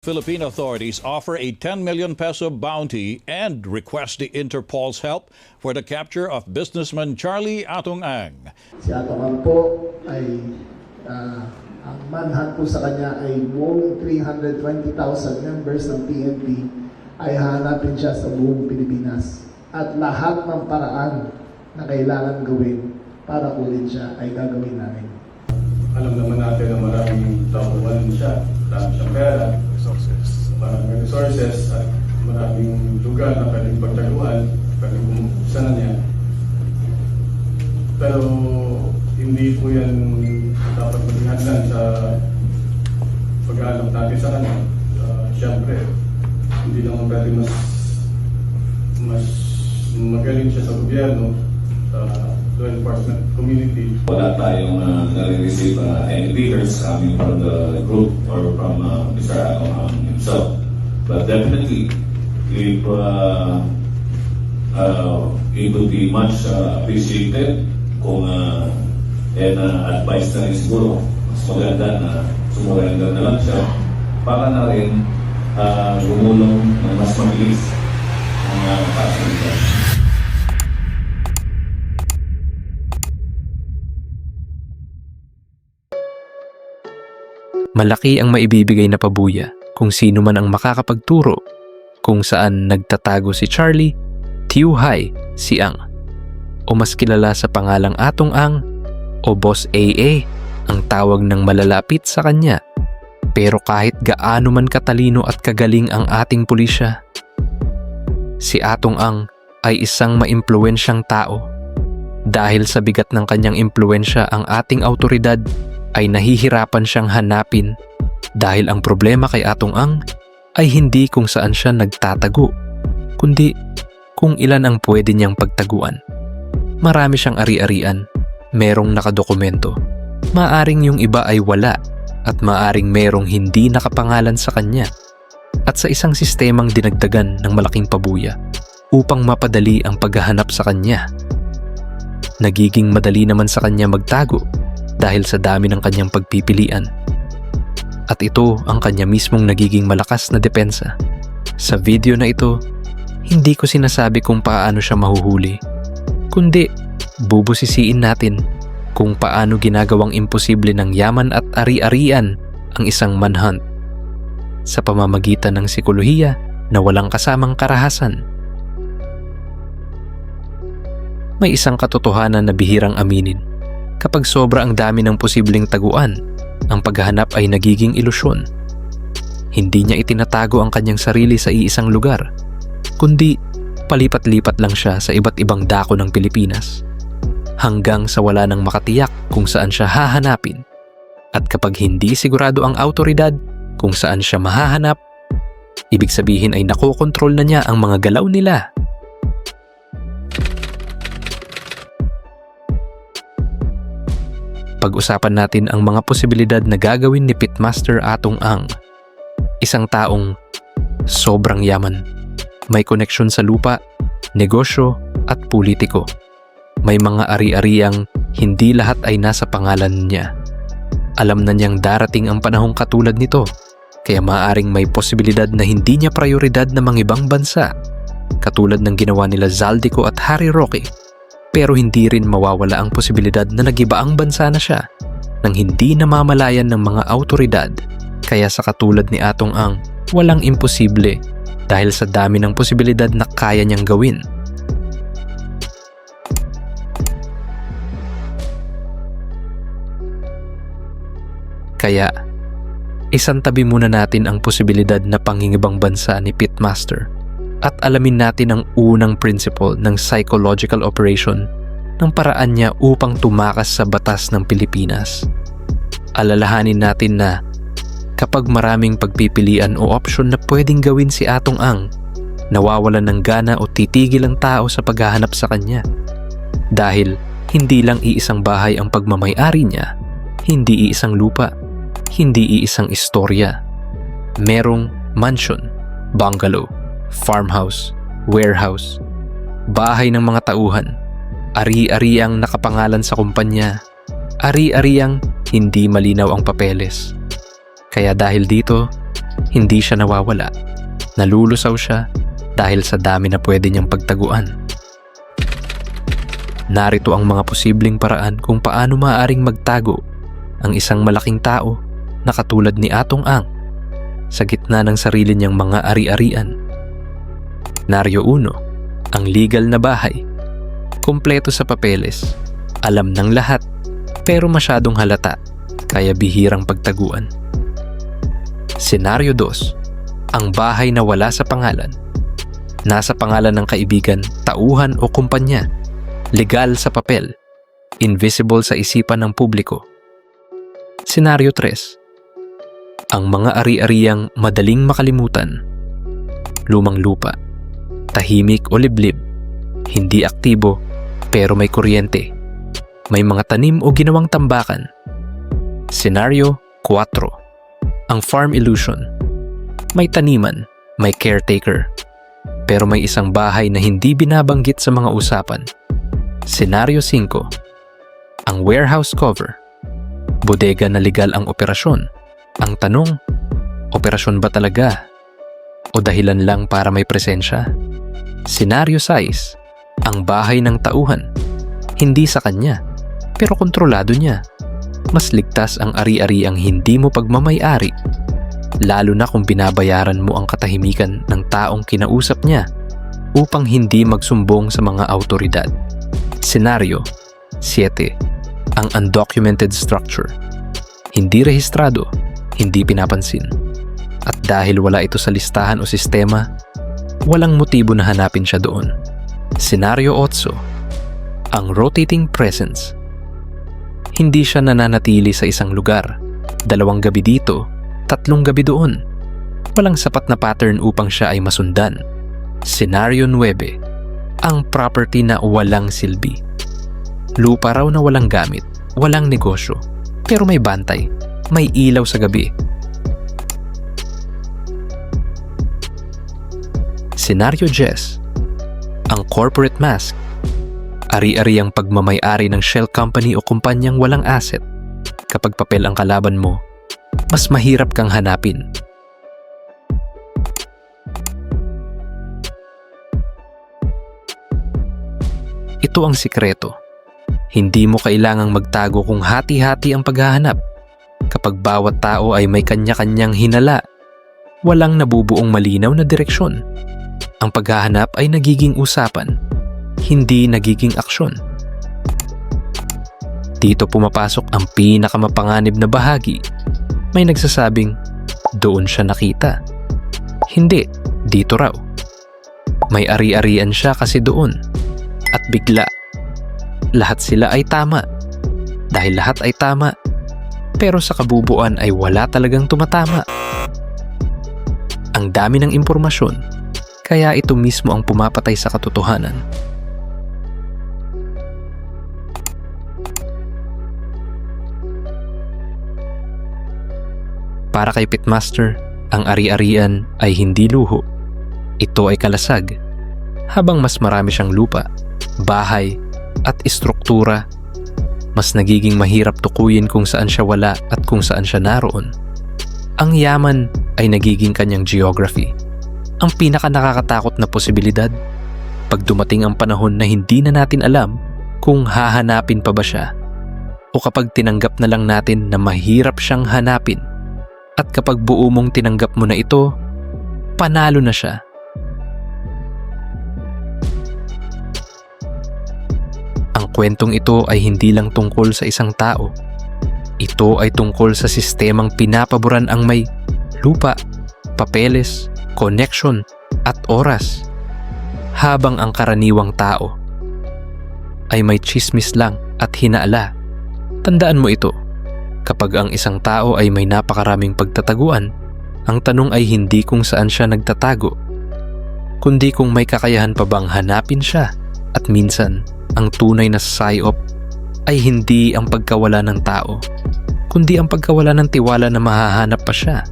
Philippine authorities offer a 10 million peso bounty and request the Interpol's help for the capture of businessman Charlie Atong Ang. Si Atong Ang po ay ang manhunt po sa kanya ay buong 320,000 members ng PNP ay hahanapin siya sa buong Pilipinas. At lahat ng paraan na kailangan gawin para kunin siya ay gagawin namin. Alam naman natin na maraming tauhan siya, marami siyang pera, maraming resources, at maraming lugar na pwedeng pagtaguan, pwedeng bumuksan na niya. Pero hindi po yan dapat maging hadlan sa pag-aalap natin sa kanya. Siyempre, hindi naman pwede mas magaling siya sa gobyerno, law enforcement community. Wala tayong nare-receive any figures coming from the group or from Mr. Atong himself. But definitely, it would be much appreciated kung advice na rin siguro, mas maganda na sumurrender na lang siya para na rin gumulong ng mas mabilis ang kaso nito. Malaki ang maibibigay na pabuya kung sino man ang makakapagturo kung saan nagtatago si Charlie, tiyuhay si Ang, o mas kilala sa pangalang Atong Ang o Boss AA ang tawag ng malalapit sa kanya. Pero kahit gaano man katalino at kagaling ang ating pulisya, si Atong Ang ay isang maimpluwensyang tao. Dahil sa bigat ng kanyang impluwensya, ang ating awtoridad ay nahihirapan siyang hanapin dahil ang problema kay Atong Ang ay hindi kung saan siya nagtatago, kundi kung ilan ang pwede niyang pagtaguan. Marami siyang ari-arian, merong nakadokumento, maaring yung iba ay wala at maaring merong hindi nakapangalan sa kanya, at sa isang sistemang dinagdagan ng malaking pabuya upang mapadali ang paghahanap sa kanya. Nagiging madali naman sa kanya magtago dahil sa dami ng kanyang pagpipilian. At ito ang kanya mismong nagiging malakas na depensa. Sa video na ito, hindi ko sinasabi kung paano siya mahuhuli, kundi bubusisiin natin kung paano ginagawang imposible ng yaman at ari-arian ang isang manhunt sa pamamagitan ng psikolohiya na walang kasamang karahasan. May isang katotohanan na bihirang aminin. Kapag sobra ang dami ng posibleng taguan, ang paghahanap ay nagiging ilusyon. Hindi niya itinatago ang kanyang sarili sa iisang lugar, kundi palipat-lipat lang siya sa iba't ibang dako ng Pilipinas, hanggang sa wala nang makatiyak kung saan siya hahanapin. At kapag hindi sigurado ang awtoridad kung saan siya mahahanap, ibig sabihin ay nakokontrol na niya ang mga galaw nila. Pag-usapan natin ang mga posibilidad na gagawin ni Pitmaster Atong Ang. Isang taong sobrang yaman, may koneksyon sa lupa, negosyo at politiko. May mga ari-ariang hindi lahat ay nasa pangalan niya. Alam na niyang darating ang panahong katulad nito, kaya maaaring may posibilidad na hindi niya prioridad na mga ibang bansa, katulad ng ginawa nila Zaldico at Harry Roque. Pero hindi rin mawawala ang posibilidad na nag-ibaang bansa na siya nang hindi namamalayan ng mga awtoridad. Kaya sa katulad ni Atong Ang, walang imposible dahil sa dami ng posibilidad na kaya niyang gawin. Kaya, isantabi muna natin ang posibilidad na pangingibang bansa ni Pitmaster at alamin natin ang unang principle ng psychological operation ng paraan niya upang tumakas sa batas ng Pilipinas. Alalahanin natin na kapag maraming pagpipilian o opsyon na pwedeng gawin si Atong Ang, nawawalan ng gana o titigil ang tao sa paghahanap sa kanya. Dahil hindi lang iisang bahay ang pagmamay-ari niya, hindi iisang lupa, hindi iisang istorya. Merong mansion, bungalow, farmhouse, warehouse, bahay ng mga tauhan, ari-ariang nakapangalan sa kumpanya, ari-ariang hindi malinaw ang papeles. Kaya dahil dito, hindi siya nawawala. Nalulusaw siya dahil sa dami na pwede niyang pagtaguan. Narito ang mga posibleng paraan kung paano maaaring magtago ang isang malaking tao na katulad ni Atong Ang sa gitna ng sarili niyang mga ari-arian. Naryo 1, ang legal na bahay. Kompleto sa papeles, alam ng lahat, pero masyadong halata, kaya bihirang pagtaguan. Senaryo 2, ang bahay na wala sa pangalan. Nasa pangalan ng kaibigan, tauhan o kumpanya. Legal sa papel, invisible sa isipan ng publiko. Senaryo 3, ang mga ari-ariang madaling makalimutan. Lumang lupa, tahimik o liblib, hindi aktibo pero may kuryente. May mga tanim o ginawang tambakan. Senaryo 4, ang farm illusion. May taniman, may caretaker, pero may isang bahay na hindi binabanggit sa mga usapan. Senaryo 5, ang warehouse cover. Bodega na legal ang operasyon. Ang tanong, operasyon ba talaga? O dahilan lang para may presensya? Senaryo 6, ang bahay ng tauhan. Hindi sa kanya, pero kontrolado niya. Mas ligtas ang ari-ari ang hindi mo pagmamay-ari, lalo na kung binabayaran mo ang katahimikan ng taong kinausap niya upang hindi magsumbong sa mga autoridad. Senaryo 7, ang undocumented structure. Hindi rehistrado, hindi pinapansin. At dahil wala ito sa listahan o sistema, walang motibo na hanapin siya doon. Senaryo 8, ang rotating presence. Hindi siya nananatili sa isang lugar. 2 gabi dito, 3 gabi doon. Walang sapat na pattern upang siya ay masundan. Senaryo 9, ang property na walang silbi. Lupa raw na walang gamit, walang negosyo, pero may bantay, may ilaw sa gabi. Senaryo 10, ang corporate mask. Ari-ari ang pagmamay-ari ng shell company o kumpanyang walang asset. Kapag papel ang kalaban mo, mas mahirap kang hanapin. Ito ang sikreto. Hindi mo kailangang magtago kung hati-hati ang paghahanap. Kapag bawat tao ay may kanya-kanyang hinala, walang nabubuong malinaw na direksyon. Ang paghahanap ay nagiging usapan, hindi nagiging aksyon. Dito pumapasok ang pinakamapanganib na bahagi. May nagsasabing, doon siya nakita. Hindi, dito raw. May ari-arian siya kasi doon. At bigla, lahat sila ay tama. Dahil lahat ay tama, pero sa kabubuan ay wala talagang tumatama. Ang dami ng impormasyon, kaya ito mismo ang pumapatay sa katotohanan. Para kay Pitmaster, ang ari-arian ay hindi luho. Ito ay kalasag. Habang mas marami siyang lupa, bahay, at istruktura, mas nagiging mahirap tukuyin kung saan siya wala at kung saan siya naroon. Ang yaman ay nagiging kanyang geography. Ang pinaka nakakatakot na posibilidad, pag dumating ang panahon na hindi na natin alam kung hahanapin pa ba siya, o kapag tinanggap na lang natin na mahirap siyang hanapin, at kapag buo mong tinanggap mo na ito, panalo na siya. Ang kwentong ito ay hindi lang tungkol sa isang tao. Ito ay tungkol sa sistemang pinapaboran ang may lupa, papeles, connection, at oras. Habang ang karaniwang tao ay may chismis lang at hinaala. Tandaan mo ito, kapag ang isang tao ay may napakaraming pagtataguan, ang tanong ay hindi kung saan siya nagtatago, kundi kung may kakayahan pa bang hanapin siya. At minsan, ang tunay na psyop ay hindi ang pagkawala ng tao, kundi ang pagkawala ng tiwala na mahahanap pa siya.